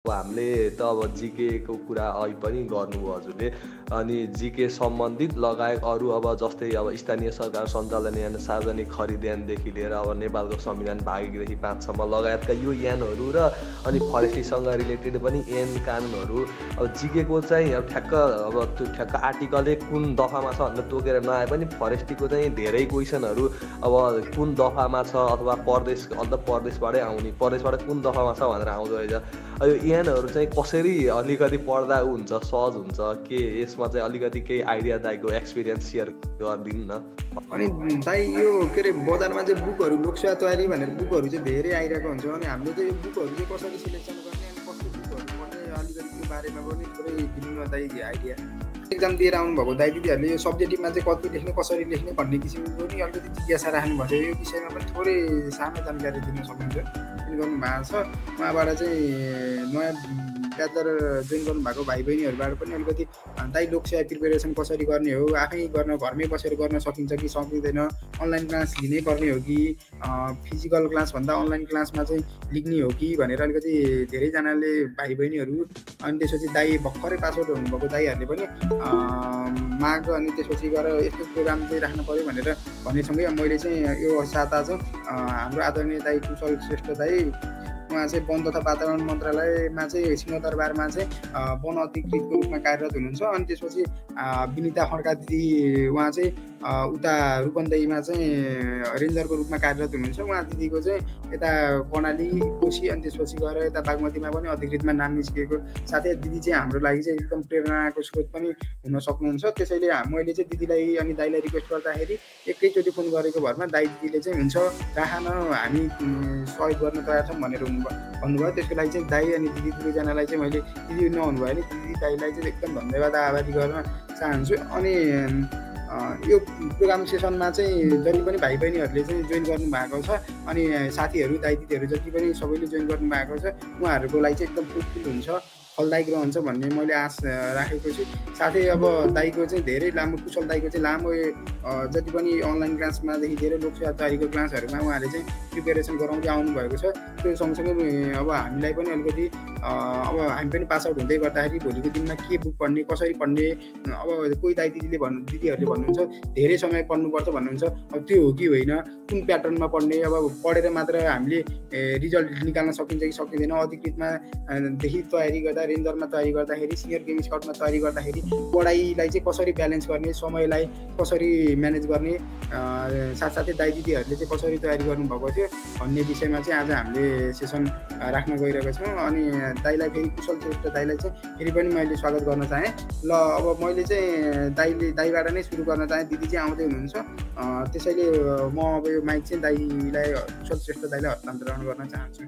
हामीले त अब जिके को कुरा अघि पनि गर्नुभयो हजुरले। अनि जिके सम्बन्धित लगायत अरू अब जस्तै अब स्थानीय सरकार सञ्चालन यान सार्वजनिक खरिद यानदेखि लिएर अब नेपालको संविधान भाग 1 देखि 5 सम्म लगायतका यो यानहरू र अनि फरेस्ट्रीसँग रिलेटेड पनि ऐन कानुनहरू अब जिकेको चाहिँ अब ठ्याक्क अब त्यो ठ्याक्क आर्टिकलले कुन दफामा छ भनेर तोकेर नआए पनि फरेस्ट्रीको चाहिँ धेरै क्वेसनहरू अब कुन दफामा छ अथवा प्रदेश अन्त प्रदेशबाटै आउने प्रदेशबाट कुन दफामा छ भनेर आउँदो रहेछ। यो ऐनहरू चाहिँ कसरी अलिकति पढ्दा हुन्छ सहज हुन्छ के यसमा चाहिँ अलिकति केही आइडिया दाइको एक्सपिरियन्स सेयर गरिदिनु न। अनि दाइ यो के अरे बजारमा चाहिँ बुकहरू लोकसेवा तयारी भनेर बुकहरू चाहिँ धेरै आइरहेको हुन्छ। अनि हामीले चाहिँ यो बुकहरू चाहिँ कसरी सिलेक्सन गर्ने अनि कस्तो बुकहरू पढ्ने अलिकति त्यो बारेमा पनि थोरै दिनु न दाइ आइडिया। एक्जाम दिएर आउनुभएको दाइ दिदीहरूले यो सब्जेक्टिभमा चाहिँ कति लेख्ने कसरी लेख्ने भन्ने किसिमको नि अलिकति जिज्ञासा राख्नुभएको छ। यो विषयमा पनि थोरै सानो जानकारी दिन सक्नुहुन्छ गर्नुभएको छ। उहाँबाट चाहिँ नयाँ ब्याचलर जोइन गर्नुभएको भाइ बहिनीहरूबाट पनि अलिकति दाइ लोकसेवा प्रिपेरेसन कसरी गर्ने हो, आफै गर्न घरमै बसेर गर्न सकिन्छ कि सकिँदैन, अनलाइन क्लास लिनै पर्ने हो कि फिजिकल क्लासभन्दा अनलाइन क्लासमा चाहिँ लिने हो कि भनेर अलिकति धेरैजनाले भाइ बहिनीहरू अनि त्यसपछि दाइ भर्खरै पासआउट हुनुभएको दाइहरूले पनि माग अनि त्यसपछि गएर यस्तो प्रोग्राम चाहिँ राख्नु पऱ्यो भनेर भन्नेसँगै मैले चाहिँ यो साता चाहिँ हाम्रो आदरणीय दाइ कुशल श्रेष्ठ दाइ उहाँ चाहिँ वन तथा वातावरण मन्त्रालयमा चाहिँ सिंहदरबारमा चाहिँ वन अधिकृतको रूपमा कार्यरत हुनुहुन्छ। अनि त्यसपछि विनिता खड्का दिदी उहाँ चाहिँ उता रूपन्देहीमा चाहिँ रेन्जरको रूपमा कार्यरत हुनुहुन्छ। उहाँ दिदीको चाहिँ यता कर्णाली कोशी अनि त्यसपछि गएर यता बागमतीमा पनि अधिकृतमा नाम निस्किएको। साथै दिदी चाहिँ हाम्रो लागि चाहिँ एकदम प्रेरणाको स्रोत पनि हुन सक्नुहुन्छ। त्यसैले मैले चाहिँ दिदीलाई अनि दाइलाई रिक्वेस्ट गर्दाखेरि एकैचोटि फोन गरेको भरमा दाइ दिदीले चाहिँ हुन्छ राख न हामी सहयोग गर्न तयार छौँ भनेर भन्नुभयो। त्यसको लागि चाहिँ दाइ अनि दिदी दुवैजनालाई चाहिँ मैले दिदी नहुनुभयो भने दिदी दाइलाई चाहिँ एकदम धन्यवाद आभारी गर्न चाहन्छु। अनि यो प्रोग्राम सेसनमा चाहिँ जति पनि भाइ बहिनीहरूले चाहिँ जोइन गर्नुभएको छ अनि साथीहरू दाइ दिदीहरू जति पनि सबैले जोइन गर्नुभएको छ उहाँहरूको लागि चाहिँ एकदम फ्रुटफुल हुन्छ, फलदायक रहन्छ भन्ने मैले आश राखेको छु। साथै अब दाइको चाहिँ धेरै लामो कुशल दाइको चाहिँ लामो जति पनि अनलाइन क्लासमादेखि धेरै लोकसेवा तयारीको क्लासहरूमा उहाँले चाहिँ प्रिपेरेसन गराउँदै आउनुभएको छ। त्यो सँगसँगै अब हामीलाई पनि अलिकति अब हामी पनि पास आउट हुँदै गर्दाखेरि भोलिको दिनमा के बुक पढ्ने कसरी पढ्ने अब कोही दाइ दिदीहरूले भन्नुहुन्छ धेरै समय पढ्नुपर्छ भन्नुहुन्छ। अब त्यो हो कि होइन, कुन प्याटर्नमा पढ्ने, अब पढेर मात्र हामीले रिजल्ट निकाल्न सकिन्छ कि सकिँदैन, अधिकृतमा देखि तयारी गर्दा रेन्जरमा तयारी गर्दाखेरि सिनियर गेम स्काउटमा तयारी गर्दाखेरि पढाइलाई चाहिँ कसरी ब्यालेन्स गर्ने, समयलाई कसरी म्यानेज गर्ने, साथसाथै दाइ दिदीहरूले चाहिँ कसरी तयारी गर्नुभएको थियो भन्ने विषयमा चाहिँ आज हामीले सेसन राख्न गइरहेको छौँ। अनि दाइलाई फेरि कुशल श्रेष्ठ दाइलाई चाहिँ फेरि पनि मैले स्वागत गर्न चाहेँ। ल अब मैले चाहिँ दाइबाट नै सुरु गर्न चाहेँ, दिदी चाहिँ आउँदै हुनुहुन्छ। त्यसैले म अब यो माइक चाहिँ दाइलाई कुशल श्रेष्ठ दाइलाई हस्तान्तरण गर्न चाहन्छु।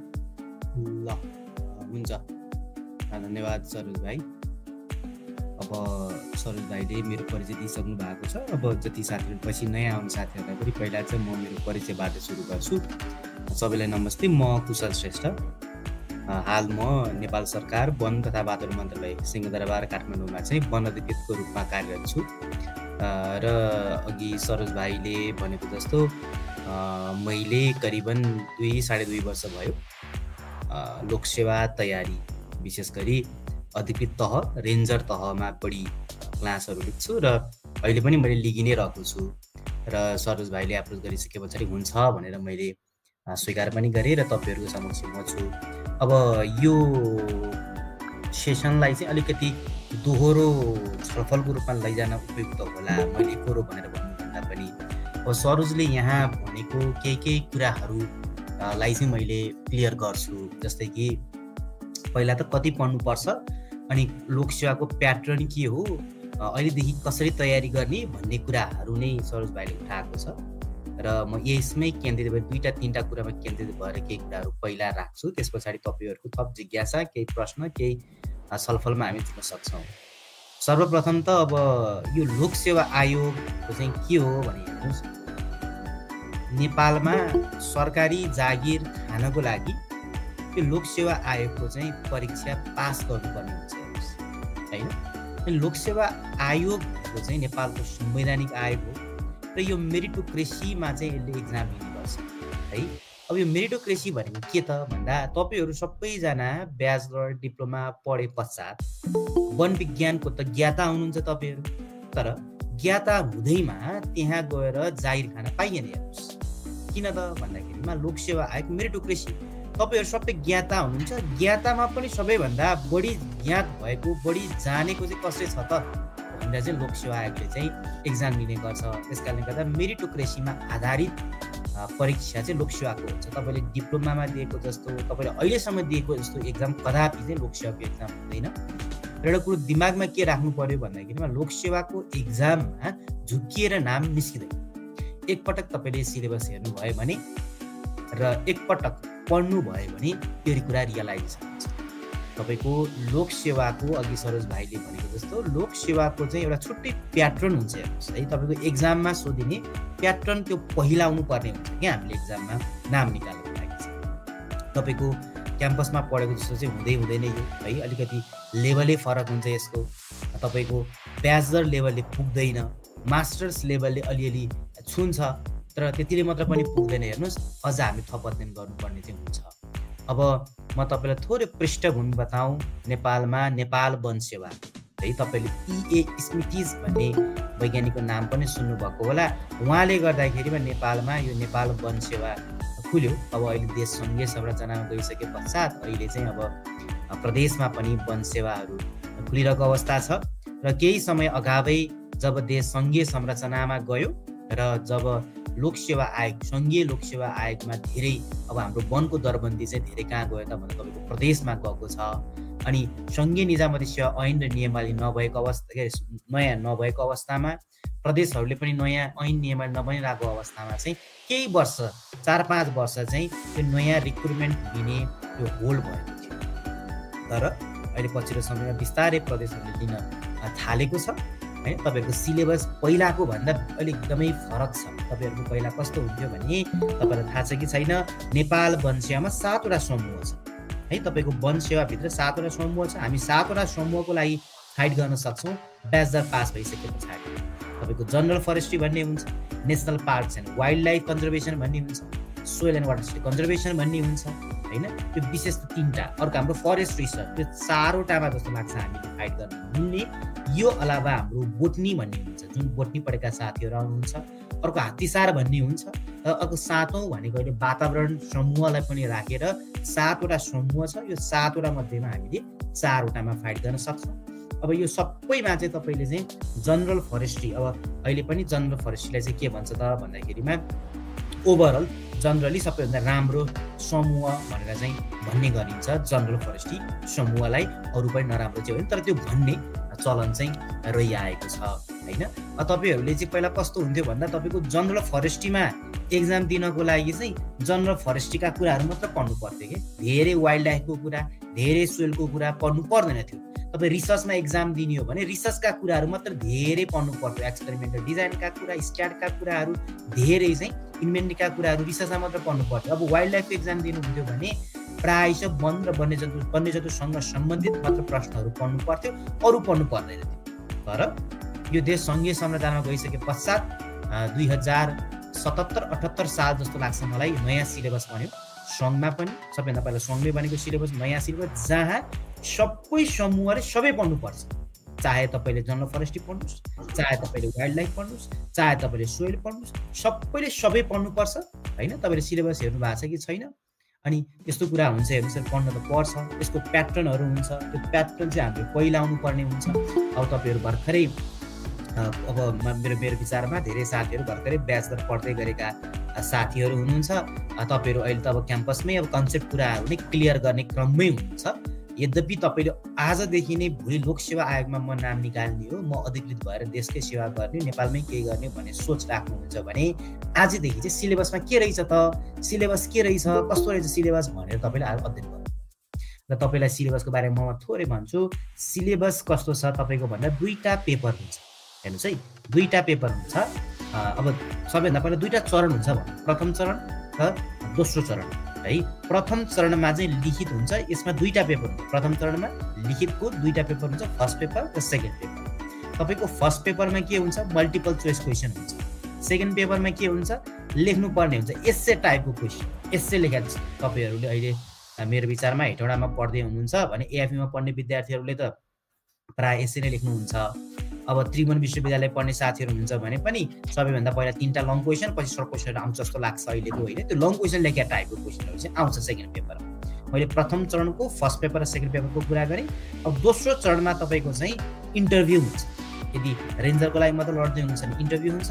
ल हुन्छ, धन्यवाद सरोज भाइ। अब सरोज भाइले मेरो परिचय दिइसक्नु भएको छ। अब जति साथीहरू पछि नयाँ आउने साथीहरूलाई पनि पहिला चाहिँ म मेरो परिचयबाट सुरु गर्छु। सबैलाई नमस्ते, म कुशल श्रेष्ठ। हाल म नेपाल सरकार वन तथा वातावरण मन्त्रालय सिंहदरबार काठमाडौँमा चाहिँ वन अधिकृतको रूपमा कार्यरत छु। र अघि सरोज भाइले भनेको जस्तो मैले करिबन 2-2.5 वर्ष भयो लोकसेवा तयारी विशेष गरी अधिकृत तह रेन्जर तहमा बढी क्लासहरू लिन्छु र अहिले पनि मैले लिगि नै रहेको छु। र सरोज भाइले एप्रोच गरिसके पछाडि हुन्छ भनेर मैले स्वीकार पनि गरेँ र तपाईँहरूको समक्ष म छु। अब यो सेसनलाई चाहिँ अलिकति दोहोरो छलफलको रूपमा लैजान उपयुक्त होला मैले कोरो भनेर भन्नुभन्दा पनि अब सरोजले यहाँ भनेको केही कुराहरूलाई चाहिँ मैले क्लियर गर्छु। जस्तै कि पहिला त कति पढ्नुपर्छ अनि लोकसेवाको प्याटर्न के हो, अहिलेदेखि कसरी तयारी गर्ने भन्ने कुराहरू नै सरोज भाइले उठाएको छ। र म यसमै केन्द्रित भएर 2-3 कुरामा केन्द्रित भएर केही कुराहरू पहिला राख्छु। त्यस पछाडि तपाईँहरूको थप जिज्ञासा, केही प्रश्न, केही छलफलमा हामी जुट्न सक्छौँ। सर्वप्रथम त अब यो लोकसेवा आयोगको चाहिँ के हो भने हेर्नुहोस्, नेपालमा सरकारी जागिर खानको लागि यो लोकसेवा आयोगको चाहिँ परीक्षा पास गर्नुपर्ने हुन्छ होइन। लोकसेवा आयोगको चाहिँ नेपालको संवैधानिक आयोग हो र यो मेरिटोक्रेसीमा चाहिँ यसले एक्जाम लिनुपर्छ है। अब अब यो मेरिटोक्रेसी भनेको के त भन्दा तपाईहरु सबैजना ब्याचलर डिप्लोमा पढे पश्चात वन विज्ञानको त ज्ञाता हुनुहुन्छ तपाईहरु, तर ज्ञाता हुँदैमा त्यहाँ गएर जागिर खान पाइएन। हेर्नुस् किन त भन्दाखेरिमा लोकसेवा आयोग मेरिटोक्रेसी, तपाईहरु सबै ज्ञाता हुनुहुन्छ, ज्ञातामा पनि सबैभन्दा बढी ज्ञात भएको बढी जानेको चाहिँ कसले छ त भन्दा चाहिँ लोकसेवा आयोगले चाहिँ एक्जाम लिने गर्छ। त्यसकारणले गर्दा मेरिटोक्रेसीमा आधारित परीक्षा चाहिँ लोकसेवाको हुन्छ। तपाईले डिप्लोमामा दिएको जस्तो तपाईले अहिलेसम्म दिएको जस्तो एक्जाम कदापि चाहिँ लोकसेवाको एक्जाम हुँदैन। र एउटा कुरो दिमागमा के राख्नु पर्यो भन्दाखेरिमा लोकसेवाको एक्जाममा झुकिएर नाम निस्किँदैन। एकपटक तपाईले सिलेबस हेर्नुभयो भने र एकपटक पढ्नु भयो भने त्यो कुरा रियलाइज हुन्छ। तपाईको लोकसेवाको अघि सरोज भाइले भनेको जस्तो लोकसेवाको चाहिँ एउटा छुट्टै प्याटर्न हुन्छ। हेर्नुस् है, तपाईको एक्जाममा सोधिने प्याटर्न त्यो पहिला आउनु पर्ने हुन्छ क्या हामीले एक्जाममा नाम निकाल्नको लागि चाहिँ। तपाईको क्याम्पसमा पढेको जस्तो चाहिँ हुँदैन यो है, अलिकति लेभलै फरक हुन्छ यसको। तपाईको ब्याचलर लेभलले पुग्दैन, मास्टर्स लेभलले अलिअलि छुन्छ, तर त्यतिले मात्र पनि पुग्दैन। हेर्नुस् अझ हामी थप अध्ययन गर्नुपर्ने चाहिँ हुन्छ। अब म तपाईलाई थोरै पृष्ठभूमि बताऊँ। नेपालमा नेपाल वन सेवा है, तपाईले E.A. स्मिथिज भन्ने वैज्ञानिकको नाम पनि सुन्नुभएको होला। उहाँले गर्दाखेरिमा नेपालमा यो नेपाल वन सेवा खुल्यो। अब अहिले देश सङ्घीय संरचनामा गइसके पश्चात अहिले चाहिँ अब प्रदेशमा पनि वन सेवाहरू खुलिरहेको अवस्था छ। र केही समय अगावै जब देश सङ्घीय संरचनामा गयो र जब लोकसेवा आयोग सङ्घीय लोकसेवा आयोगमा धेरै अब हाम्रो वनको दरबन्दी चाहिँ धेरै कहाँ गयो त भन्दा तपाईँको प्रदेशमा गएको छ। अनि सङ्घीय निजामती सेवा ऐन र नियमावली नभएको अवस्था नयाँ नभएको अवस्थामा प्रदेशहरूले पनि नयाँ ऐन नियमावली नबनिरहेको अवस्थामा चाहिँ केही वर्ष 4-5 वर्ष चाहिँ त्यो नयाँ रिक्रुटमेन्ट लिने त्यो होल्ड भएको थियो। तर अहिले पछिल्लो समयमा बिस्तारै प्रदेशहरूले दिन थालेको छ है। तपाईहरुको सिलेबस पहिलाको भन्दा अहिले एकदमै फरक छ। तपाईहरुको पहिला कस्तो हुन्थ्यो भने तपाईलाई थाहा छ कि छैन, नेपाल वन सेवामा 7 वटा समूह छ है। तपाईको वन सेवा भित्र 7 वटा समूह छ। हामी 7 वटा समूहको लागि फाइट गर्न सक्छौं ब्याचलर पास भइसके पछाडि। तपाईको जनरल फरेस्ट्री भन्ने हुन्छ, national parks and wild life conservation भन्ने हुन्छ, सोइल एन्ड वाटर कन्जर्भेसन भन्ने हुन्छ हैन। त्यो विशेष 3टा। अर्को हाम्रो फरेस्ट्री छ, त्यो 4वटामा जस्तो लाग्छ हामीले फाइट गर्न मिल्ने। यो अलावा हाम्रो बोटनी भन्ने हुन्छ, जुन बोटनी पढेका साथीहरू आउनुहुन्छ। अर्को हात्तीसार भन्ने हुन्छ। र अर्को 7औं भनेको अहिले वातावरण समूहलाई पनि राखेर 7 वटा समूह छ। यो 7 वटा मध्येमा हामीले 4 वटामा फाइट गर्न सक्छौँ। अब यो सबैमा चाहिँ तपाईले चाहिँ जनरल फरेस्ट्री, अब अहिले पनि जनरल फरेस्ट्रीलाई चाहिँ के भन्छ त भन्दाखेरिमा ओभरअल जनरली सबैभन्दा राम्रो समूह भनेर चाहिँ भन्ने गरिन्छ जनरल फरेस्ट्री समूहलाई। अरू पनि नराम्रो चाहिँ होइन, तर त्यो भन्ने चलन चाहिँ रहिआएको छ हैन। तपाईहरुले चाहिँ पहिला कस्तो हुन्थ्यो भन्दा तपाईको जनरल फरेस्ट्रीमा एक्जाम दिनको लागि चाहिँ जनरल फरेस्ट्रीका कुराहरू मात्र पढ्नु पर्थ्यो के, धेरै वाइल्ड लाइफको कुरा, धेरै सोइलको कुरा पढ्नु पर्दैन थियो। तपाई रिसर्चमा एक्जाम दिने हो भने रिसर्चका कुराहरू मात्र धेरै पढ्नु पर्थ्यो। एक्सपेरिमेन्टल डिजाइनका कुरा, स्ट्याटका कुराहरू, धेरै चाहिँ इन्भेन्टरीका कुराहरू रिसर्चमा मात्र पढ्नु पर्थ्यो। अब वाइल्ड लाइफ एक्जाम दिनु हुन्थ्यो भने प्रायः वन र वन्यजन्तुसँग सम्बन्धित मात्र प्रश्नहरू पढ्नु पर्थ्यो, अरू पढ्नु पर्दैन थियो। तर यो देश सङ्घीय संरचनामा गइसके पश्चात 2077-78 साल जस्तो लाग्छ मलाई नयाँ सिलेबस बन्यो सङ्घमा पनि। सबैभन्दा पहिला सङ्घले बनेको सिलेबस, नयाँ सिलेबस जहाँ सबै समूहले सबै पढ्नुपर्छ। चाहे तपाईले जनरल फरेस्ट्री पढ्नुस्, चाहे तपाईले वाइल्ड लाइफ पढ्नुस्, चाहे तपाईले सोइल पढ्नुस्, सबैले सबै पढ्नुपर्छ हैन। तपाईले सिलेबस हेर्नु भएको छ कि छैन? अनि यस्तो कुरा हुन्छ हेर्नुस्, पढ्न त पर्छ। यसको प्याटर्नहरू हुन्छ, त्यो प्याटर्न चाहिँ हामीले पहिला आउनु पर्ने हुन्छ। अब तपाईहरु भर्खरै अब मेरो विचारमा धेरै साथीहरू भर्खरै ब्याचलर पढ्दै गरेका साथीहरू हुनुहुन्छ। तपाईहरु अहिले त अब क्याम्पसमै अब कन्सेप्ट कुराहरू नै क्लियर गर्ने क्रममै हुनुहुन्छ। यद्यपि तपाईले आजदेखि नै भोलि लोकसेवा आयोगमा म नाम निकाल्ने हो, म अधिकृत भएर देशकै सेवा गर्ने, नेपालमै केही गर्ने भन्ने सोच राख्नुहुन्छ भने आजदेखि चाहिँ सिलेबसमा के रहेछ त, सिलेबस के रहेछ, कस्तो रहेछ सिलेबस भनेर तपाईले अध्ययन गर्नु। र तपाईलाई सिलेबसको बारेमा म थोरै भन्छु। सिलेबस कस्तो छ तपाईको भन्दा 2टा पेपर हुन्छ। हेर्नुस् है, 2टा पेपर हुन्छ। अब सबैभन्दा पहिला 2टा चरण हुन्छ भन्नु, प्रथम चरण र दोस्रो चरण है। प्रथम चरणमा चाहिँ लिखित हुन्छ, यसमा 2टा पेपर हुन्छ। प्रथम चरणमा लिखितको 2टा पेपर हुन्छ, फर्स्ट पेपर र सेकेन्ड पेपर। तपाईको फर्स्ट पेपरमा के हुन्छ, मल्टिपल चोइस क्वेसन हुन्छ। सेकेन्ड पेपरमा के हुन्छ, लेख्नुपर्ने हुन्छ एस्से टाइपको क्वेसन। एस्से लेखेर तपाईँहरूले अहिले मेरो विचारमा हेटौडामा पढ्दै हुनुहुन्छ भने एएफईमा पढ्ने विद्यार्थीहरूले त प्रायः एस्से नै लेख्नुहुन्छ। अब त्रिभुवन विश्वविद्यालय पढ्ने साथीहरू हुनुहुन्छ भने पनि सबैभन्दा पहिला 3टा लङ क्वेसन पछि सर्ट क्वेसनहरू आउँछ जस्तो लाग्छ अहिलेको होइन। त्यो लङ क्वेसन लेखेर टाइपको क्वेसनहरू चाहिँ आउँछ सेकेन्ड पेपरमा। मैले प्रथम चरणको फर्स्ट पेपर र सेकेन्ड पेपरको कुरा गरेँ। अब दोस्रो चरणमा तपाईँको चाहिँ इन्टरभ्यू हुन्छ। यदि रेन्जरको लागि मात्र लड्दै हुनुहुन्छ भने इन्टरभ्यू हुन्छ,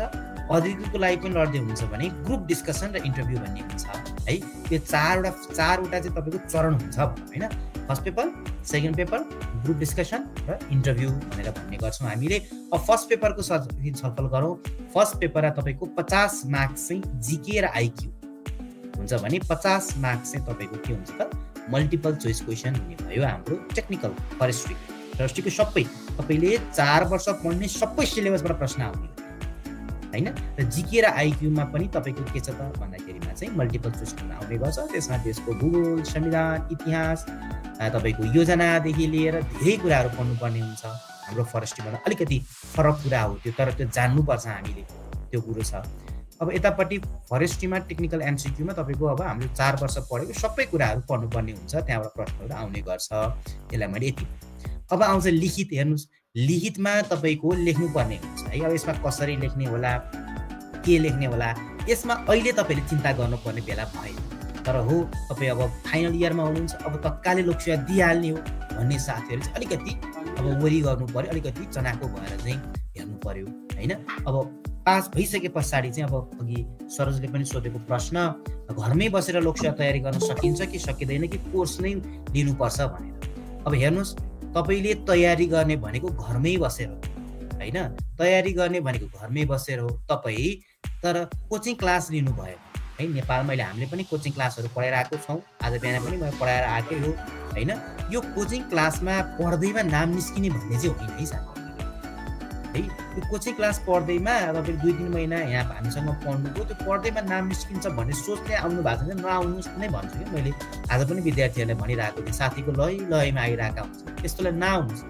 अधिकृतको लागि पनि लड्दै हुनुहुन्छ भने ग्रुप डिस्कसन र इन्टरभ्यू भन्ने हुन्छ है। यो चारवटा चाहिँ तपाईँको चरण हुन्छ होइन। First paper, second paper, group discussion र इन्टरभ्यू भनेर भन्ने गर्छौँ हामीले। अब फर्स्ट पेपरको छलफल गरौँ। फर्स्ट पेपरमा तपाईँको 50 मार्क्स चाहिँ जिके र आइक्यू हुन्छ भने 50 मार्क्स चाहिँ तपाईँको के हुन्छ त मल्टिपल चोइस क्वेसन हुने भयो। हाम्रो टेक्निकल फरेस्ट्रीको सबै तपाईँले 4 वर्ष पढ्ने सबै सिलेबसबाट प्रश्न आउने होइन। र जिके र आइक्यूमा पनि तपाईँको के छ त भन्दाखेरिमा चाहिँ मल्टिपल चोइस आउने गर्छ। त्यसमा देशको भूगोल, संविधान, इतिहास, तपाईँको योजनादेखि लिएर धेरै कुराहरू पढ्नुपर्ने हुन्छ। हाम्रो फरेस्ट्रीबाट अलिकति फरक कुरा हो त्यो, तर त्यो जान्नुपर्छ हामीले, त्यो कुरो छ। अब यतापट्टि फरेस्ट्रीमा टेक्निकल एमसिक्यूमा तपाईँको अब हामीले 4 वर्ष पढेको सबै कुराहरू पढ्नुपर्ने हुन्छ, त्यहाँबाट प्रश्नहरू आउने गर्छ। त्यसलाई मैले यति। अब आउँछ लिखित। हेर्नुहोस्, लिखितमा तपाईँको लेख्नुपर्ने हुन्छ है। अब यसमा कसरी लेख्ने होला, के लेख्ने होला, यसमा अहिले तपाईँले चिन्ता गर्नुपर्ने बेला भएन। तर हो तपाईँ अब फाइनल इयरमा हुनुहुन्छ, अब तत्कालै लोकसेवा दिइहाल्ने हो भन्ने साथीहरू चाहिँ अलिकति अब वरि गर्नु पर्यो, अलिकति चनाको भएर चाहिँ हेर्नु पर्यो होइन। अब पास भइसके पछाडि चाहिँ अब अघि सरोजले पनि सोधेको प्रश्न, घरमै बसेर लोकसेवा तयारी गर्न सकिन्छ कि सकिँदैन कि कोर्स नै लिनुपर्छ भनेर। अब हेर्नुहोस्, तपाईँले तयारी गर्ने भनेको घरमै बसेर हो होइन। तयारी गर्ने भनेको घरमै बसेर हो तपाईँ, तर कोचिङ क्लास लिनुभयो है। नेपालमा अहिले हामीले पनि कोचिङ क्लासहरू पढाइरहेको छौँ। आज बिहान पनि मैले पढाएर आएकै हो होइन। यो कोचिङ क्लासमा पढ्दैमा नाम निस्किने भन्ने चाहिँ होइन है साथी है। यो कोचिङ क्लास पढ्दैमा तपाईँले 2-3 महिना यहाँ हामीसँग पढ्नुभयो, त्यो पढ्दैमा नाम निस्किन्छ भन्ने सोचले आउनु भएको छ, नआउनुहोस् नै भन्छु कि मैले। आज पनि विद्यार्थीहरूलाई भनिरहेको थिएँ, साथीको लयमा आइरहेका हुन्छ, त्यस्तोलाई नआउनुहोस्।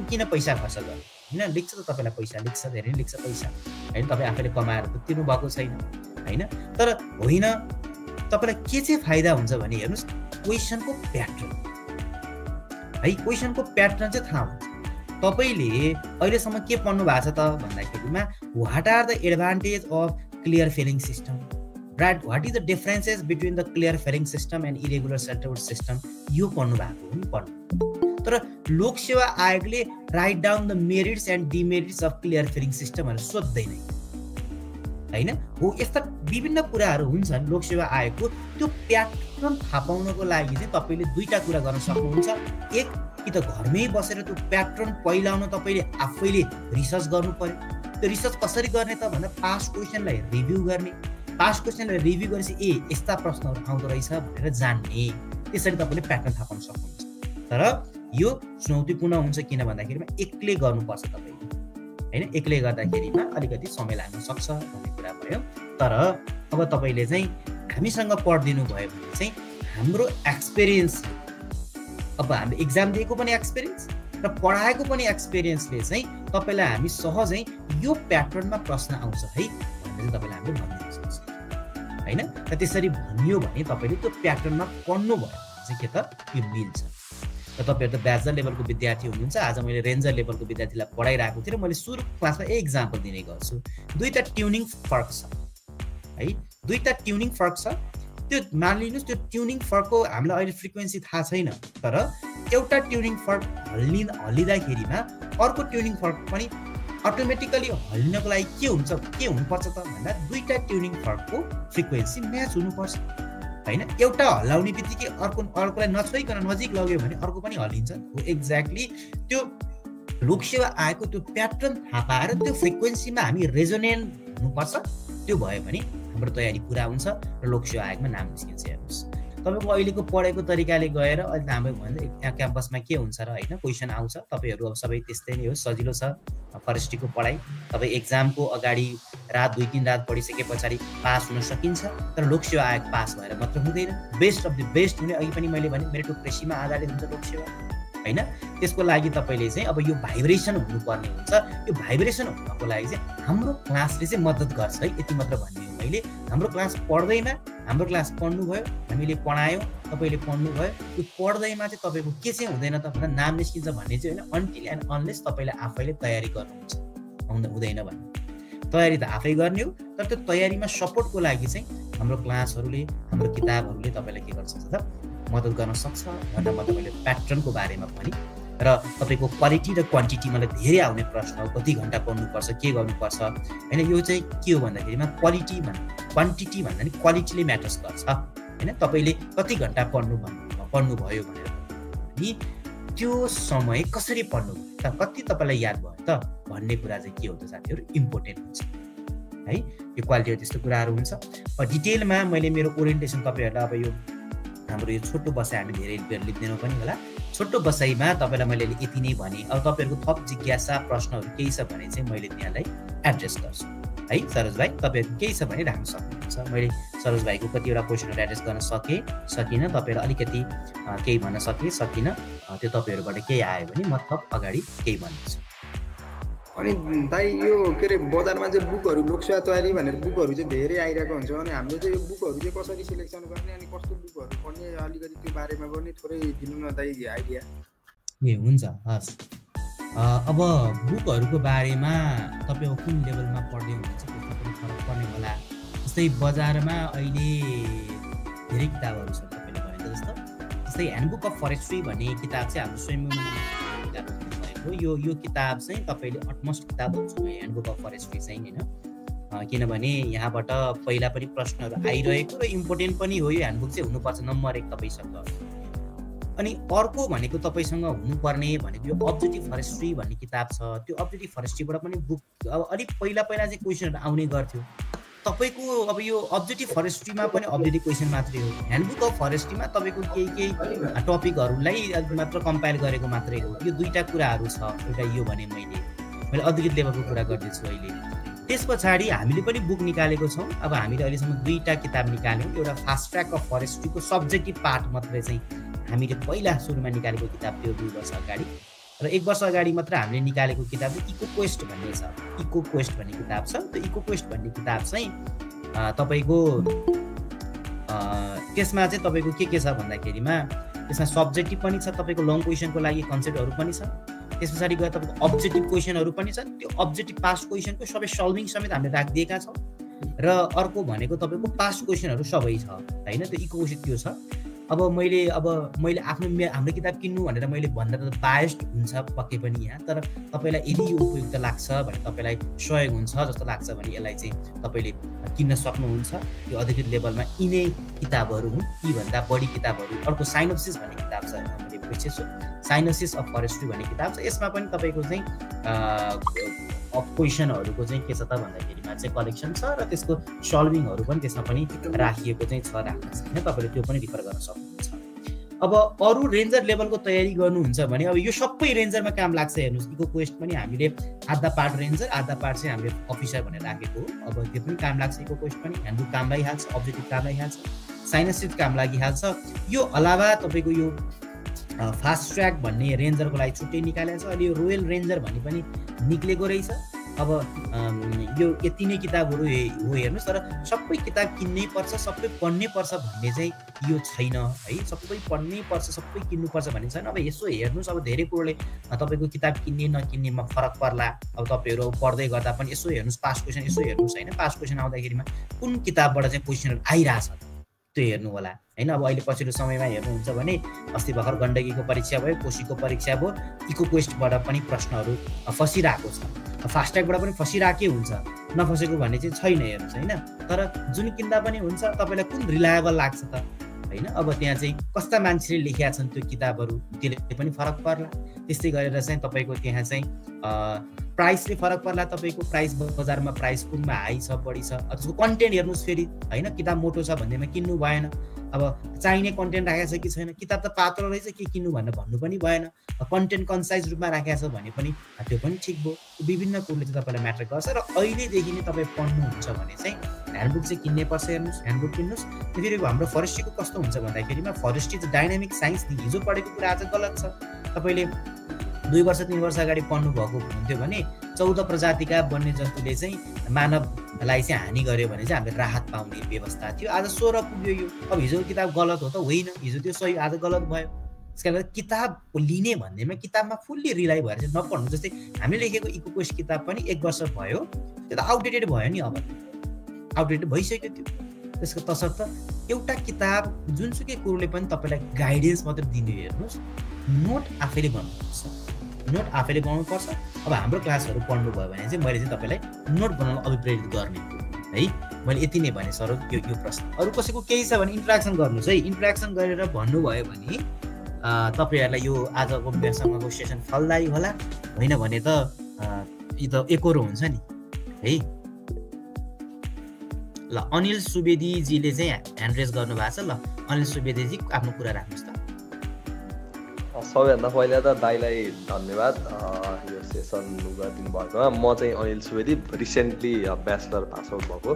किन पैसा खर्च गर्नु होइन। लेख्छ त तपाईँलाई पैसा, लेख्छ, धेरै लेख्छ पैसा होइन। तपाईँ आफैले कमाएर त तिर्नु भएको छैन होइन। तर होइन, तपाईँलाई के चाहिँ फाइदा हुन्छ भने हेर्नुहोस्, क्वेसनको प्याटर्न है। क्वेसनको प्याटर्न चाहिँ थाहा हुन्छ। तपाईँले अहिलेसम्म के पढ्नु भएको छ त भन्दाखेरिमा what are the advantage of clear felling system, what is the differences between the clear felling system and irregular shelterwood system, यो पढ्नु भएको हो नि पढ्नु। तर लोकसेवा आयोगले write down the merits and demerits of clear felling system भनेर सोध्दैन होइन। हो यस्ता विभिन्न कुराहरू हुन्छन् लोकसेवा आयोगको। त्यो प्याटर्न थाहा पाउनको लागि चाहिँ तपाईँले 2टा कुरा गर्न सक्नुहुन्छ। एक, कि त घरमै बसेर त्यो प्याटर्न पहिलाउन तपाईँले आफैले रिसर्च गर्नु पर्यो। त्यो रिसर्च कसरी गर्ने त भन्दा पास्ट क्वेसनलाई रिभ्यू गर्ने। पास्ट क्वेसनलाई रिभ्यू गरेपछि यस्ता प्रश्नहरू आउँदो रहेछ भनेर जान्ने। त्यसरी तपाईँले प्याटर्न थाहा पाउन सक्नुहुन्छ। तर यो चुनौतीपूर्ण हुन्छ किन भन्दाखेरिमा एक्लै गर्नुपर्छ तपाईँले होइन। एक्लै गर्दाखेरिमा अलिकति समय लाग्न सक्छ भन्ने कुरा भयो। तर अब तपाईँले चाहिँ हामीसँग पढिदिनु भयो भने चाहिँ हाम्रो एक्सपिरियन्स, अब हामीले एक्जाम दिएको पनि एक्सपिरियन्स र पढाएको पनि एक्सपिरियन्सले चाहिँ तपाईँलाई हामी सहजै यो प्याटर्नमा प्रश्न आउँछ है भनेर चाहिँ तपाईँलाई हामीले भनिदिन सक्छ होइन। र त्यसरी भनियो भने तपाईँले त्यो प्याटर्नमा पढ्नु भयो भने चाहिँ के त यो मिल्छ। र तपाईँहरू त ब्याचलर लेभलको विद्यार्थी हुनुहुन्छ, आज मैले रेन्जर लेभलको विद्यार्थीलाई पढाइरहेको थिएँ र मैले सुरु क्लासमा एक इक्जाम्पल दिने गर्छु। 2टा ट्युनिङ फरक छ है। 2टा ट्युनिङ फरक छ। त्यो मानिलिनुहोस् त्यो ट्युनिङ फरकको हामीलाई अहिले फ्रिक्वेन्सी थाहा छैन, तर एउटा ट्युनिङ फरक हल्लिँदाखेरिमा अर्को ट्युनिङ फरक पनि अटोमेटिकली हल्लिनको लागि के हुन्छ, के हुनुपर्छ त भन्दा 2टा ट्युनिङ फरकको फ्रिक्वेन्सी म्याच हुनुपर्छ होइन। एउटा हल्लाउने बित्तिकै अर्कोलाई नछोइकन नजिक लग्यो भने अर्को पनि हल्लिन्छ। हो एक्ज्याक्टली त्यो लोकसेवा आएको त्यो प्याटर्न थाहा पाएर त्यो फ्रिक्वेन्सीमा हामी रेजोनेन्ट हुनुपर्छ। त्यो भयो भने हाम्रो तयारी पुरा हुन्छ र लोकसेवा आयोगमा नाम निस्किन्छ। हेर्नुहोस्, तपाईँको अहिलेको पढेको तरिकाले गएर अहिले हाम्रो भन्छ यहाँ क्याम्पसमा के हुन्छ र होइन, क्वेसन आउँछ। तपाईँहरू अब सबै त्यस्तै नै हो, सजिलो छ फरेस्ट्रीको पढाइ। तपाईँ एक्जामको अगाडि रात 2-3 रात पढिसके पछाडि पास हुन सकिन्छ, तर लोकसेवा आयोग पास भएर मात्र हुँदैन। बेस्ट अफ द बेस्ट हुने अघि पनि मैले भने मेरिटोक्रेसीमा आधारित हुन्छ लोकसेवा होइन। त्यसको लागि तपाईँले चाहिँ अब यो भाइब्रेसन हुनुपर्ने हुन्छ। यो भाइब्रेसन हुनको लागि चाहिँ हाम्रो क्लासले चाहिँ मद्दत गर्छ है, यति मात्र भन्ने हो। अहिले हाम्रो क्लास पढ्दैमा हाम्रो क्लास पढ्नुभयो, हामीले पढायौँ, तपाईँले पढ्नुभयो, त्यो पढ्दैमा चाहिँ तपाईँको के चाहिँ हुँदैन त भन्दा नाम निस्किन्छ भन्ने चाहिँ होइन, अनटिल एन्ड अनलेस तपाईँले आफैले तयारी गर्नुहुन्छ हुँदैन भन्ने। तयारी त आफै गर्ने हो, तर त्यो तयारीमा सपोर्टको लागि चाहिँ हाम्रो क्लासहरूले हाम्रो किताबहरूले तपाईँलाई के गर्न सक्छ त मद्दत गर्न सक्छ भनेर म तपाईँले प्याटर्नको बारेमा पनि र तपाईँको क्वालिटी र क्वान्टिटी मलाई धेरै आउने प्रश्न हो, कति घन्टा पढ्नुपर्छ, के गर्नुपर्छ होइन। यो चाहिँ के हो भन्दाखेरिमा क्वान्टिटी भन्दा नि क्वालिटीले म्याटर्स गर्छ होइन। तपाईँले कति घन्टा पढ्नुभयो भनेर नि त्यो समय कसरी पढ्नु त, कति तपाईँलाई याद भयो त भन्ने कुरा चाहिँ के हो त साथीहरू इम्पोर्टेन्ट हुन्छ है। यो क्वालिटी त्यस्तो कुराहरू हुन्छ। डिटेलमा मैले मेरो ओरिएन्टेसन तपाईँहरूलाई अब यो हाम्रो यो छोटो बसाइ हामी धेरै बेर लिँदैनौँ पनि होला, छोटो बसाइमा तपाईँलाई मैले यति नै भने। अब तपाईँहरूको थप जिज्ञासा प्रश्नहरू केही छ भने चाहिँ मैले त्यहाँलाई एड्रेस गर्छु है। सरोज भाइ तपाईँहरू केही छ भने राख्न सक्नुहुन्छ। मैले सरोज भाइको कतिवटा क्वेसनहरू एड्रेस गर्न सकिनँ, तपाईँहरू अलिकति केही भन्न सकिनँ, त्यो तपाईँहरूबाट केही आयो भने म थप अगाडि केही भन्छु। अनि दाइ यो के अरे बजारमा चाहिँ बुकहरू लोकसेवा तयारी भनेर बुकहरू चाहिँ धेरै आइरहेको हुन्छ, अनि हामीले चाहिँ यो बुकहरू चाहिँ कसरी सिलेक्सन गर्ने अनि कस्तो बुकहरू पढ्ने अलिकति त्यो बारेमा पनि थोरै दिनु न दाइ आइडिया। ए हुन्छ, हस्। अब बुकहरूको बारेमा तपाईँ कुन लेभलमा पढ्दै हुनुहुन्छ त्यसमा पनि फरक पर्ने होला। जस्तै बजारमा अहिले धेरै किताबहरू छ तपाईँले भनेको जस्तो, जस्तै ह्यान्डबुक अफ फरेस्ट्री भन्ने किताब चाहिँ हाम्रो स्वयं किताब हो। यो किताब चाहिँ तपाईँले अटमोस्ट किताब हुन्छ ह्यान्डबुक अफ फरेस्ट्री चाहिँ होइन, किनभने यहाँबाट पहिला पनि प्रश्नहरू आइरहेको र इम्पोर्टेन्ट पनि हो। यो ह्यान्डबुक चाहिँ हुनुपर्छ नम्बर 1 तपाईँसँग। अनि अर्को भनेको तपाईँसँग हुनुपर्ने भनेको यो अब्जेक्टिभ फरेस्ट्री भन्ने किताब छ। त्यो अब्जेक्टिभ फरेस्ट्रीबाट पनि बुक अब अलिक पहिला चाहिँ क्वेसनहरू आउने गर्थ्यो तपाईँको। अब यो अब्जेक्टिभ फरेस्ट्रीमा पनि अब्जेक्टिभ क्वेसन मात्रै हो, ह्यान्डबुक अफ फरेस्ट्रीमा तपाईँको केही टपिकहरूलाई मात्र कम्पाइल गरेको मात्रै हो। यो दुईवटा कुराहरू छ। एउटा यो भने मैले अद्वितीय लेभलको कुरा गर्दैछु अहिले। त्यस पछाडि हामीले पनि बुक निकालेको छौँ। अब हामीले अहिलेसम्म 2टा किताब निकाल्यौँ। एउटा फास्ट ट्र्याक अफ फरेस्ट्रीको सब्जेक्टिभ पार्ट मात्रै चाहिँ हामीले पहिला सुरुमा निकालेको किताब थियो 2 वर्ष अगाडि, र 1 वर्ष अगाडि मात्र हामीले निकालेको किताब चाहिँ इको क्वेस्ट भन्ने छ। इको क्वेस्ट भन्ने किताब छ। त्यो इको क्वेस्ट भन्ने किताब चाहिँ तपाईँको त्यसमा चाहिँ तपाईँको के छ भन्दाखेरिमा त्यसमा सब्जेक्टिभ पनि छ, तपाईँको लङ क्वेसनको लागि कन्सेप्टहरू पनि छ। त्यस पछाडि गएर तपाईँको अब्जेक्टिभ क्वेसनहरू पनि छन्। त्यो अब्जेक्टिभ पास्ट क्वेसनको सबै सल्भिङ समेत हामीले राखिदिएका छौँ। र अर्को भनेको तपाईँको पास्ट क्वेसनहरू सबै छ होइन। त्यो इको क्वेसन त्यो छ। अब मैले आफ्नो हाम्रो किताब किन्नु भनेर मैले भन्दा त बायस्ड हुन्छ पक्कै पनि यहाँ, तर तपाईँलाई यदि यो उपयुक्त लाग्छ भने तपाईँलाई सहयोग हुन्छ जस्तो लाग्छ भने यसलाई चाहिँ तपाईँले किन्न सक्नुहुन्छ। यो अद्वितीय लेभलमा यिनै किताबहरू हुन्, यीभन्दा बढी किताबहरू। अर्को साइनोप्सिस भन्ने किताब छ, मैले बिर्सेछु, साइनोप्सिस अफ फरेस्ट्री भन्ने किताब छ। यसमा पनि तपाईँको चाहिँ क्वेसनहरूको चाहिँ के छ त भन्दाखेरिमा चाहिँ कलेक्सन छ र त्यसको सल्भिङहरू पनि त्यसमा पनि राखिएको चाहिँ छ, राख्नु छ होइन। तपाईँले त्यो पनि रिफर गर्न सक्नुहुन्छ। अब अरू रेन्जर लेभलको तयारी गर्नुहुन्छ भने अब यो सबै रेन्जरमा काम लाग्छ। हेर्नुहोस्, इको क्वेस्ट पनि हामीले आधा पार्ट रेन्जर, आधा पार्ट चाहिँ हामीले अफिसर भनेर राखेको हो। अब त्यो पनि काम लाग्छ। इको क्वेस्ट पनि ह्यान्डबुक काम लागिहाल्छ, अब्जेक्टिभ काम लागिहाल्छ, साइनोप्सिस काम लागिहाल्छ। यो अलावा तपाईँको यो फास्ट ट्र्याक भन्ने रेन्जरको लागि छुट्टै निकालेको छ। अहिले यो रोयल रेन्जर भन्ने पनि निक्लेको रहेछ। अब यो यति नै किताबहरू हो हेर्नुहोस्, तर सबै किताब किन्नै पर्छ, सबै पढ्नै पर्छ भन्ने चाहिँ यो छैन है। सबै पढ्नै पर्छ, सबै किन्नुपर्छ भन्ने छैन। अब यसो हेर्नुहोस्, अब धेरै कुरोले तपाईँको किताब किन्ने नकिन्नेमा फरक पर्ला। अब तपाईँहरू पढ्दै गर्दा पनि यसो हेर्नुहोस्, पास्ट क्वेसन यसो हेर्नुहोस् होइन। पास्ट क्वेसन आउँदाखेरिमा कुन किताबबाट चाहिँ क्वेसनहरू आइरहेछ त्यो हेर्नु होला होइन। अब अहिले पछिल्लो समयमा हेर्नुहुन्छ भने अस्ति भर्खर गण्डकीको परीक्षा भयो, कोशीको परीक्षा भयो, इको क्वेस्टबाट पनि प्रश्नहरू फसिरहेको छ। फास्ट ट्र्याकबाट पनि फसिरहेकै हुन्छ, नफसेको भन्ने चाहिँ छैन हेर्नुहोस् होइन। तर जुन किन्दा पनि हुन्छ, तपाईँलाई कुन रिलायबल लाग्छ त होइन। अब त्यहाँ चाहिँ कस्ता मान्छेले लेखेका छन् त्यो किताबहरू, त्यसले पनि फरक पर्ला। त्यस्तै गरेर चाहिँ तपाईँको त्यहाँ चाहिँ प्राइसले फरक पर्ला। तपाईँको प्राइस बजारमा प्राइस कुनमा हाई छ, बढी छ। त्यसको कन्टेन्ट हेर्नुहोस् फेरि होइन। किताब मोटो छ भन्दैमा किन्नु भएन। अब चाहिने कन्टेन्ट राखेको छ कि छैन, किताब त पातलो रहेछ के किन्नु भनेर भन्नु पनि भएन। कन्टेन्ट कन्साइज रूपमा राखेको छ भने पनि त्यो पनि ठिक भयो। विभिन्न कुरोले चाहिँ तपाईँलाई म्याटर गर्छ। र अहिलेदेखि नै तपाईँ पढ्नुहुन्छ भने चाहिँ ह्यान्डबुक चाहिँ किन्नै पर्छ। हेर्नुहोस्, ह्यान्डबुक किन्नुहोस्। फेरि हाम्रो फरेस्ट्रीको कस्तो हुन्छ भन्दाखेरिमा फरेस्ट्री चाहिँ डाइनामिक साइन्स हिजो पढेको कुरा आज गलत छ। तपाईँले 2 वर्ष 3 वर्ष अगाडि पढ्नु भएको हुन्थ्यो भने 14 प्रजातिका वन्यजन्तुले चाहिँ मानव लाई चाहिँ हानि गर्यो भने चाहिँ हामीले राहत पाउने व्यवस्था थियो। आज 16 पुग्यो यो। अब हिजो किताब गलत हो त होइन, हिजो त्यो सही आज गलत भयो। त्यसकारण किताब लिने भन्नेमा किताबमा फुल्ली रिलाइ भएर चाहिँ नपढ्नु। जस्तै हामीले लेखेको इकोकोश किताब पनि 1 वर्ष भयो, त्यो त आउटडेटेड भयो नि, अब आउटडेटेड भइसक्यो त्यो। त्यसको तसर्थ एउटा किताब जुनसुकै कुरोले पनि तपाईँलाई गाइडेन्स मात्र दिने, हेर्नुहोस् नोट आफैले बनाउनुपर्छ, नोट आफैले बनाउनुपर्छ। अब हाम्रो क्लासहरू पढ्नुभयो भने चाहिँ मैले चाहिँ तपाईँलाई नोट बनाउन अभिप्रेरित गर्ने है। मैले यति नै भने सर यो प्रश्न। अरू कसैको केही छ भने इन्ट्रेक्सन गर्नुहोस् है। इन्ट्रेक्सन गरेर भन्नुभयो भने तपाईँहरूलाई यो आजको मेरोसँगको सेसन फलदायी होला, होइन भने त यो त एकरो हुन्छ नि है। ल अनिल सुवेदीजीले चाहिँ ह्यान्ड रेज गर्नुभएको छ। ल अनिल सुवेदीजी आफ्नो कुरा राख्नुहोस् त। सबैभन्दा पहिला त दाइलाई धन्यवाद यो सेसन गरिदिनु भएकोमा। म चाहिँ Anil Subedi, recently bachelor pass out भएको।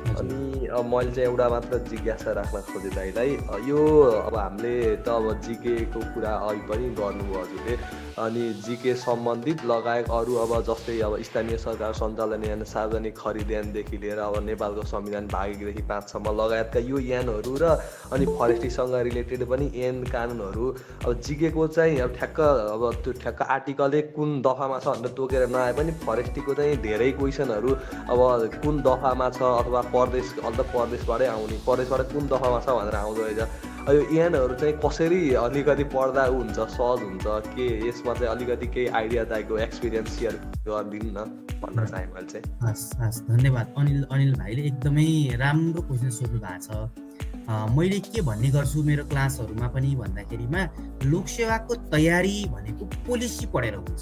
अनि मैले चाहिँ एउटा मात्र जिज्ञासा राख्न खोजेँ दाइलाई। यो अब हामीले त अब जिकेको कुरा अघि पनि गर्नुभयो हजुरले, अनि जिके सम्बन्धित लगायत अरू अब जस्तै अब स्थानीय सरकार सञ्चालन यान सार्वजनिक खरिद-यानदेखि लिएर अब नेपालको संविधान भाग 1 देखि 5 सम्म लगायतका यो यानहरू र अनि फरेस्ट्रीसँग रिलेटेड पनि ऐन कानुनहरू अब जिकेको चाहिँ अब ठ्याक्क आर्टिकलले कुन दफामा छ भनेर तोकेर नआए पनि फरेस्ट्रीको चाहिँ धेरै क्वेसनहरू अब कुन दफामा छ अथवा प्रदेशबाटै आउने, प्रदेशबाट कुन दफामा छ भनेर आउँदो रहेछ। यो यानहरू चाहिँ कसरी अलिकति पढ्दा हुन्छ, सहज हुन्छ के, यसमा चाहिँ अलिकति केही आइडिया चाहिएको, एक्सपिरियन्स सेयर गरिदिनु न भन्न चाहेँ मैले चाहिँ। हस् धन्यवाद अनिल भाइले एकदमै राम्रो क्वेसन सोध्नु भएको छ। मैले के भन्ने गर्छु मेरो क्लासहरूमा पनि भन्दाखेरिमा लोकसेवाको तयारी भनेको पोलिसी पढेर हुन्छ,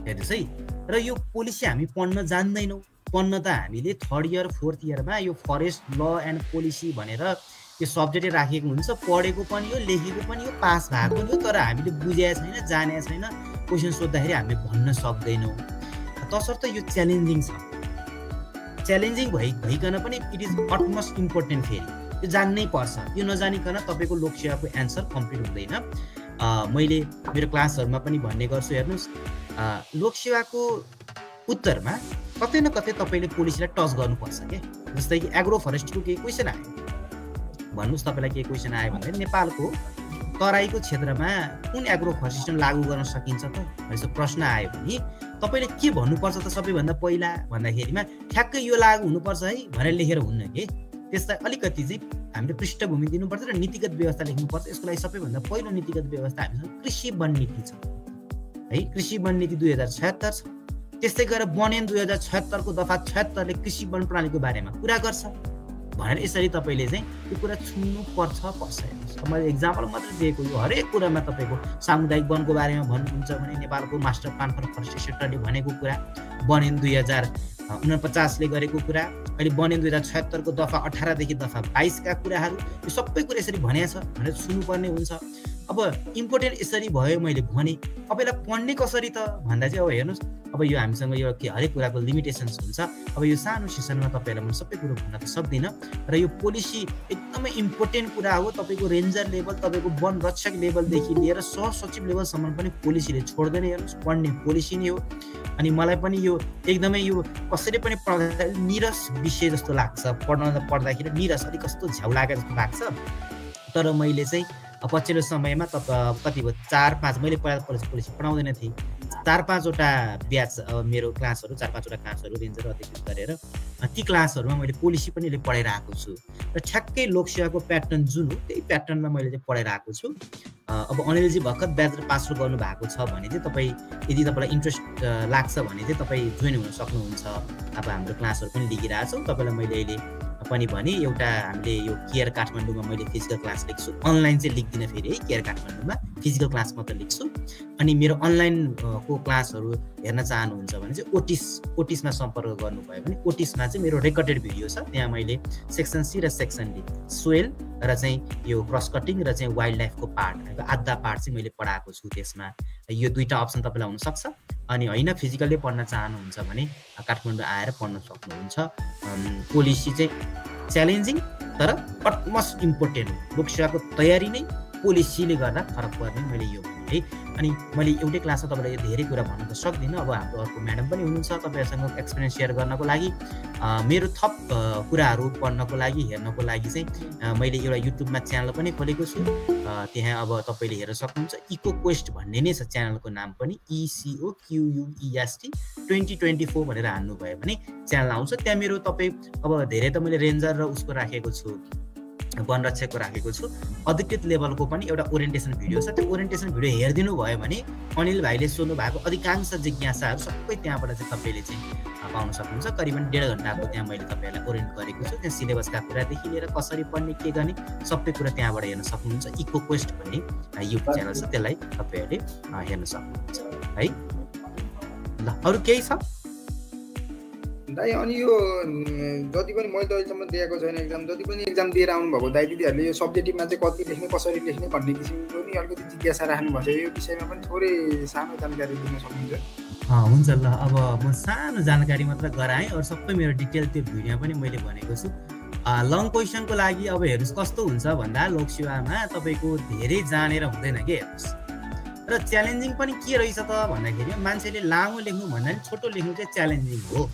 हेर्नुहोस् है। र यो पोलिसी हामी पढ्न जान्दैनौँ। पढ्न त हामीले 3rd इयर 4th इयरमा यो फरेस्ट ल एन्ड पोलिसी भनेर यो सब्जेक्टै राखेको हुन्छ। पढेको पनि हो, लेखेको पनि हो, पास भएको पनि हो, तर हामीले बुझेको छैन, जानेको छैन। क्वेसन सोद्धाखेरि हामीले भन्न सक्दैनौँ। तसर्थ यो च्यालेन्जिङ छ। च्यालेन्जिङ भइकन पनि इट इज अटमोस्ट इम्पोर्टेन्ट। फेरि यो जान्नै पर्छ। यो नजानिकन तपाईँको लोकसेवाको एन्सर कम्प्लिट हुँदैन। मैले मेरो क्लासहरूमा पनि भन्ने गर्छु, हेर्नुहोस् लोकसेवाको उत्तरमा कतै न कतै तपाईँले पोलिसीलाई टच गर्नुपर्छ क्या। जस्तै कि एग्रो फरेस्ट्रीको केही क्वेसन आयो, भन्नुहोस् तपाईँलाई के क्वेसन आयो भने नेपालको तराईको क्षेत्रमा कुन एग्रो फरेस्ट लागू गर्न सकिन्छ त भनेर प्रश्न आयो भने तपाईँले के भन्नुपर्छ त सबैभन्दा पहिला भन्दाखेरिमा ठ्याक्कै यो लागू हुनुपर्छ है भनेर लेखेर हुन्न के। त्यसलाई अलिकति चाहिँ हामीले पृष्ठभूमि दिनुपर्छ र नीतिगत व्यवस्था लेख्नुपर्छ। यसको लागि सबैभन्दा पहिलो नीतिगत व्यवस्था हामीसँग कृषि वन नीति छ है। कृषि वन नीति 2076 छ। त्यस्तै गरेर वन ऐन 2076 को दफा 76 ले कृषि वन प्रणालीको बारेमा कुरा गर्छ भनेर यसरी तपाईँले चाहिँ यो कुरा छुन्नु पर्छ। मैले एक्जाम्पल मात्र दिएको, यो हरेक कुरामा तपाईँको सामुदायिक वनको बारेमा भन्नुहुन्छ भने नेपालको मास्टर प्लान फर फरेस्ट्री सेक्टरले भनेको कुरा, वन ऐन 2049 ले गरेको कुरा, अहिले वन ऐन 2076 को दफा 18 देखि दफा 22 का कुराहरू, यो सबै कुरा यसरी भनेको छ भनेर सुन्नुपर्ने हुन्छ। अब इम्पोर्टेन्ट यसरी भयो मैले भने। अब यसलाई पढ्ने कसरी त भन्दा चाहिँ अब हेर्नुहोस्, अब यो हामीसँग यो के हरेक कुराको लिमिटेसन्स हुन्छ। अब यो सानो सेसनमा तपाईँहरूलाई म सबै कुरो भन्न त सक्दिनँ। र यो पोलिसी एकदमै इम्पोर्टेन्ट कुरा हो। तपाईँको रेन्जर लेभल, तपाईँको वन रक्षक लेभलदेखि लिएर सहसचिव लेभलसम्म पनि पोलिसीले छोड्दैन। हेर्नुहोस् पढ्ने पोलिसी नै हो। अनि मलाई पनि यो एकदमै यो कसैले पनि पढ्दा निरस विषय जस्तो लाग्छ। पढ्दाखेरि निरस अलिक कस्तो झ्याउ लागेको जस्तो लाग्छ। तर मैले चाहिँ पछिल्लो समयमा कति भयो 4-5 मैले पहिला पोलिसी पढाउँदैन थिएँ। 4-5वटा ब्याच मेरो क्लासहरू 4-5वटा क्लासहरू रेन्जर अधिकृत गरेर ती क्लासहरूमा मैले पोलिसी पनि पढाएर आएको छु। र ठ्याक्कै लोकसेवाको प्याटर्न जुन हो त्यही प्याटर्नमा मैले चाहिँ पढाएर आएको छु। अब अनिलजी भर्खर ब्याचलर पास गर्नु भएको छ भने चाहिँ तपाईँ यदि तपाईँलाई इन्ट्रेस्ट लाग्छ भने चाहिँ तपाईँ जोइन हुन सक्नुहुन्छ। अब हाम्रो क्लासहरू पनि लिइरहेछौँ। तपाईँलाई मैले अहिले पनि भने एउटा हामीले यो केयर काठमाडौँमा मैले फिजिकल क्लास लेख्छु। अनलाइन चाहिँ लेख्दिनँ फेरि है, केयर काठमाडौँमा फिजिकल क्लास मात्र लेख्छु। अनि मेरो अनलाइन को क्लासहरू हेर्न चाहनुहुन्छ भने चाहिँ ओटिसमा सम्पर्क गर्नुभयो भने ओटिसमा चाहिँ मेरो रेकर्डेड भिडियो छ। त्यहाँ मैले सेक्सन सी र सेक्सन डी सोइल र चाहिँ यो क्रस कटिङ र चाहिँ वाइल्ड लाइफको पार्ट आधा पार्ट चाहिँ मैले पढाएको छु। त्यसमा यो दुईवटा अप्सन तपाईँलाई हुनसक्छ। अनि होइन फिजिकल्ली पढ्न चाहनुहुन्छ भने काठमाडौँ आएर पढ्न सक्नुहुन्छ। पोलिसी चाहिँ च्यालेन्जिङ तर अटमोस्ट इम्पोर्टेन्ट हो। लोकसेवाको तयारी नै पोलिसीले गर्दा फरक पर्ने मैले यो है। अनि मैले एउटै क्लासमा तपाईँलाई धेरै कुरा भन्न त सक्दिनँ। अब हाम्रो अर्को म्याडम पनि हुनुहुन्छ तपाईँहरूसँग एक्सपिरियन्स सेयर गर्नको लागि, मेरो थप कुराहरू पढ्नको लागि हेर्नको लागि चाहिँ मैले एउटा युट्युबमा च्यानल पनि खोलेको छु। त्यहाँ अब तपाईँले हेर्न सक्नुहुन्छ, इको क्वेस्ट भन्ने नै छ च्यानलको नाम पनि, ECOQUEST 2024 भनेर हान्नुभयो भने च्यानल आउँछ। त्यहाँ मेरो तपाईँ अब धेरै त मैले रेन्जर र उसको राखेको छु, वनरक्षकको राखेको छु, अधिकृत लेभलको पनि एउटा ओरिएन्टेसन भिडियो छ। त्यो ओरिएन्टेसन भिडियो हेरिदिनु भयो भने अनिल भाइले सोध्नु भएको अधिकांश जिज्ञासाहरू सबै त्यहाँबाट चाहिँ तपाईँले चाहिँ पाउन सक्नुहुन्छ। करिबन 1.5 घन्टाको त्यहाँ मैले तपाईँहरूलाई ओरिएन्ट गरेको छु। त्यहाँ सिलेबसका कुरादेखि लिएर कसरी पढ्ने के गर्ने सबै कुरा त्यहाँबाट हेर्न सक्नुहुन्छ। इको क्वेस्ट भन्ने युट्युब च्यानल छ, त्यसलाई तपाईँहरूले हेर्न सक्नुहुन्छ है। ल अरू केही छ दाइ? अनि यो जति पनि मैले त अहिलेसम्म दिएको छैन एक्जाम, जति पनि एक्जाम दिएर आउनुभएको दाइ दिदीहरूले यो सब्जेक्टिभमा चाहिँ कति लेख्ने कसरी लेख्ने भन्ने किसिमको नि अलिकति जिज्ञासा राख्नुभएको छ। यो विषयमा पनि थोरै सानो जानकारी दिन सक्नुहुन्छ? हुन्छ ल, अब म सानो जानकारी मात्र गराएँ, अरू सबै मेरो डिटेल त्यो भिडियोमा पनि मैले भनेको छु। लङ क्वेसनको लागि अब हेर्नुहोस् कस्तो हुन्छ भन्दा लोकसेवामा तपाईँको धेरै जानेर हुँदैन के, हेर्नुहोस्। र च्यालेन्जिङ पनि के रहेछ त भन्दाखेरि मान्छेले लामो लेख्नु भन्दा पनि छोटो लेख्नु चाहिँ च्यालेन्जिङ हो।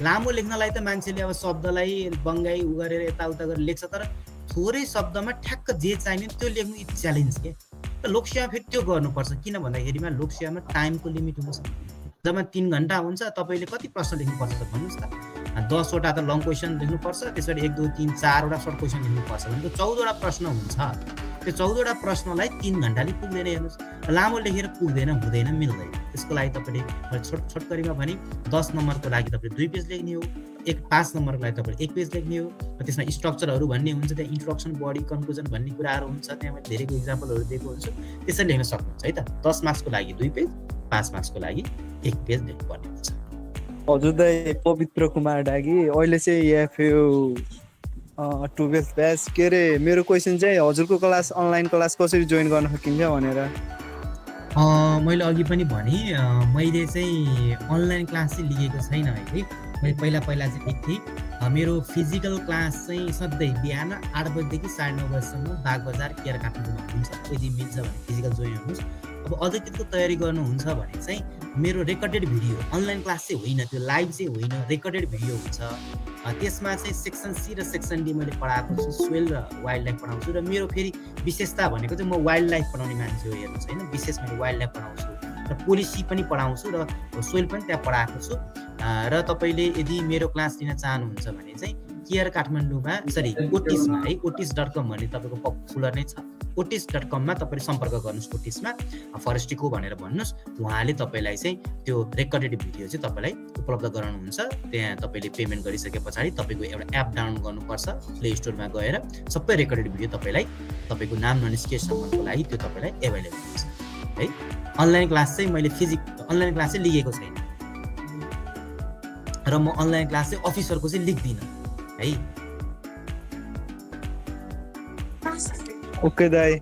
लामो लेख्नलाई त मान्छेले अब शब्दलाई बङ्गाई उ गरेर यताउता गरेर लेख्छ, तर थोरै शब्दमा ठ्याक्क जे चाहिने त्यो लेख्नु इट च्यालेन्ज के। त लोकसेवा फेरि त्यो गर्नुपर्छ, किन भन्दाखेरिमा लोकसेवामा टाइमको लिमिट हुन्छ। जब 3 घन्टा हुन्छ तपाईँले कति प्रश्न लेख्नुपर्छ त भन्नुहोस् त? 10 वटा त लङ क्वेसन लेख्नुपर्छ, त्यसरी 1 2 3 4 वटा सर्ट क्वेसन लेख्नुपर्छ भने त 14 वटा प्रश्न हुन्छ। त्यो 14 वटा प्रश्नलाई 3 घन्टाले पुग्दैन। हेर्नुहोस्, लामो लेखेर पुग्दैन, हुँदैन, मिल्दैन। त्यसको लागि तपाईँले मैले छोटकरीमा भने 10 नम्बरको लागि तपाईँले 2 पेज लेख्ने हो, 5 नम्बरको लागि तपाईँले 1 पेज लेख्ने हो। त्यसमा स्ट्रक्चरहरू भन्ने हुन्छ, त्यहाँ इन्ट्रोडक्सन, बडी, कन्क्लुजन भन्ने कुराहरू हुन्छ, त्यहाँ मैले धेरैको इक्जाम्पलहरू दिएको हुन्छु। त्यसरी लेख्न सक्नुहुन्छ है त। 10 मार्क्सको लागि 2 पेज, 5 मार्क्सको लागि 1 पेज लेख्नुपर्ने हुन्छ। हजुर दाइ, पवित्र कुमार डागी, अहिले चाहिँ एफयू 12th ब्याच के अरे, मेरो क्वेसन चाहिँ हजुरको क्लास अनलाइन क्लास कसरी जोइन गर्न सकिन्छ भनेर। मैले अघि पनि भने मैले चाहिँ अनलाइन क्लास चाहिँ लिएको छैन है। मैले पहिला चाहिँ लिएको थिएँ। मेरो फिजिकल क्लास चाहिँ सधैँ बिहान 8 बजीदेखि 9:30 बजीसम्म बाग बजार केयर काठमाडौँमा हुन्छ। यदि मिल्छ भने फिजिकल जोइन गर्नुहोस्। अब अधिकृतको तयारी गर्नुहुन्छ भने चाहिँ मेरो रेकर्डेड भिडियो, अनलाइन क्लास चाहिँ होइन, त्यो लाइभ चाहिँ होइन, रेकर्डेड भिडियो हुन्छ। त्यसमा चाहिँ सेक्सन सी र सेक्सन डी मैले पढाएको छु, सोइल र वाइल्ड लाइफ पढाउँछु। र मेरो फेरि विशेषता भनेको चाहिँ म वाइल्ड लाइफ पढाउने मान्छे हो, हेर्नुहोस् होइन। विशेष मैले वाइल्ड लाइफ पढाउँछु र पोलिसी पनि पढाउँछु र सोइल पनि त्यहाँ पढाएको छु। र तपाईँले यदि मेरो क्लास लिन चाहनुहुन्छ भने चाहिँ केयर काठमाडौँमा ओटिसमा है, otis.com भन्ने तपाईँको पपुलर नै छ। otis.com-मा तपाईँले सम्पर्क गर्नुहोस्। ओटिसमा फरेस्टिको भनेर भन्नुहोस्, उहाँले तपाईँलाई चाहिँ त्यो रेकर्डेड भिडियो चाहिँ तपाईँलाई उपलब्ध गराउनुहुन्छ। त्यहाँ तपाईँले पेमेन्ट गरिसके पछाडि तपाईँको एउटा एप डाउनलोड गर्नुपर्छ, प्ले स्टोरमा गएर सबै रेकर्डेड भिडियो तपाईँलाई तपाईँको नाम ननिस्केसम्मको लागि त्यो तपाईँलाई एभाइलेबल हुन्छ है। अनलाइन क्लास चाहिँ मैले अनलाइन क्लास चाहिँ लिएको छैन र म अनलाइन क्लास चाहिँ अफिसरको चाहिँ लिक्दिनँ है। ओके दाइ।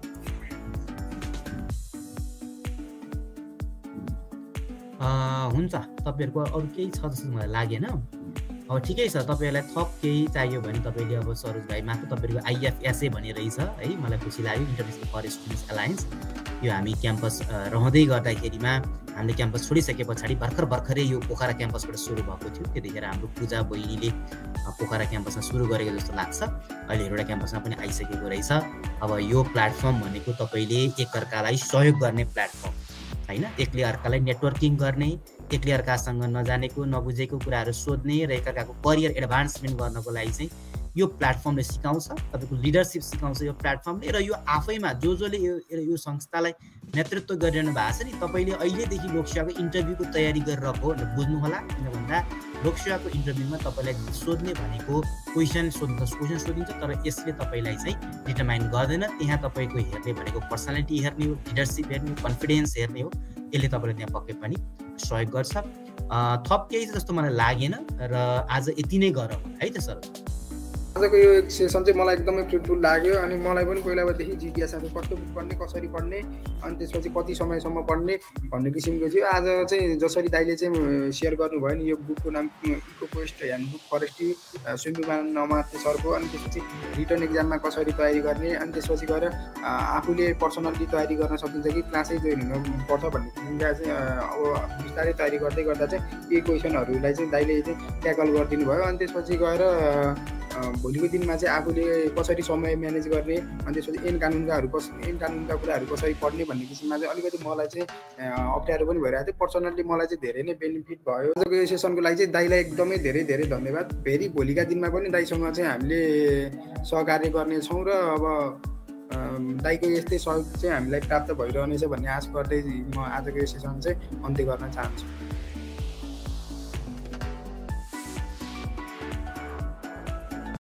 हुन्छ, तपाईँहरूको अरू केही छ जस्तो मलाई लागेन। अब ठिकै छ, तपाईँहरूलाई थप केही चाहियो भने तपाईँले अब सरोज भाइ मात्र तपाईँहरूको IFSA भन्ने रहेछ है, मलाई खुसी लाग्यो, इन्टरनेसनल फरेस्ट स्टुडेन्ट्स एलायन्स। यो हामी क्याम्पस रहँदै गर्दाखेरिमा हामीले क्याम्पस छोडिसके पछाडि भर्खरै यो पोखरा क्याम्पसबाट सुरु भएको थियो। त्यतिखेर हाम्रो पूजा बहिनीले पोखरा क्याम्पसमा सुरु गरेको जस्तो लाग्छ। अहिले हेरौँडा क्याम्पसमा पनि आइसकेको रहेछ। अब यो प्लेटफर्म भनेको तपाईँले एकअर्कालाई सहयोग गर्ने प्लेटफर्म होइन, एकले अर्कालाई नेटवर्किङ गर्ने, एकले अर्कासँग नजानेको नबुझेको कुराहरू सोध्ने र एकअर्काको करियर एडभान्समेन्ट गर्नको लागि चाहिँ यो प्लेटफर्मले सिकाउँछ। तपाईँको लिडरसिप सिकाउँछ यो प्लेटफर्मले। र यो आफैमा जसले यो संस्थालाई नेतृत्व गरिरहनु भएको छ नि, तपाईँले अहिलेदेखि लोकसेवाको इन्टरभ्यूको तयारी गरिरहेको हो बुझ्नु होला। किन भन्दा लोकसेवाको इन्टरभ्यूमा तपाईँलाई सोध्ने भनेको क्वेसन सोधिन्छ, तर यसले तपाईँलाई चाहिँ डिटरमाइन गर्दैन। त्यहाँ तपाईँको हेर्ने भनेको पर्सनालिटी हेर्ने हो, लिडरसिप हेर्ने हो, कन्फिडेन्स हेर्ने हो। यसले तपाईँलाई त्यहाँ पक्कै पनि सहयोग गर्छ। थप केही जस्तो मलाई लागेन र आज यति नै गरौँ है त सर। आजको यो सेसन चाहिँ मलाई एकदमै फ्रुटफुल लाग्यो अनि मलाई पनि पहिलादेखि जिज्ञासा थियो कस्तो बुक पढ्ने कसरी पढ्ने अनि त्यसपछि कति समयसम्म पढ्ने भन्ने किसिमको थियो। आज चाहिँ जसरी दाइले चाहिँ सेयर गर्नुभयो नि यो बुकको नाम इकोक्वेस्ट ह्यान्डबुक फरेस्ट्री स्विमिङमा नमाते सरको, अनि त्यसपछि रिटर्न एक्जाममा कसरी तयारी गर्ने, अनि त्यसपछि गएर आफूले पर्सनल्ली तयारी गर्न सकिन्छ कि क्लासै जोइन हुनुपर्छ भन्ने किसिमका चाहिँ अब बिस्तारै तयारी गर्दै गर्दा चाहिँ यी क्वेसनहरूलाई चाहिँ दाइले चाहिँ ट्याकल गरिदिनु भयो। अनि त्यसपछि गएर भोलिको दिनमा चाहिँ आफूले कसरी समय म्यानेज गर्ने, अनि त्यसपछि ऐन कानुनका कुराहरू कसरी पढ्ने भन्ने किसिममा चाहिँ अलिकति मलाई चाहिँ अप्ठ्यारो पनि भइरहेको थियो। पर्सनल्ली मलाई चाहिँ धेरै नै बेनिफिट भयो। आजको यो सेसनको लागि चाहिँ दाइलाई एकदमै धेरै धेरै धन्यवाद। फेरि भोलिका दिनमा पनि दाइसँग चाहिँ हामीले सहकार्य गर्नेछौँ र अब दाइको यस्तै सहयोग चाहिँ हामीलाई प्राप्त भइरहनेछ भन्ने आश गर्दै म आजको यो सेसन चाहिँ अन्त्य गर्न चाहन्छु।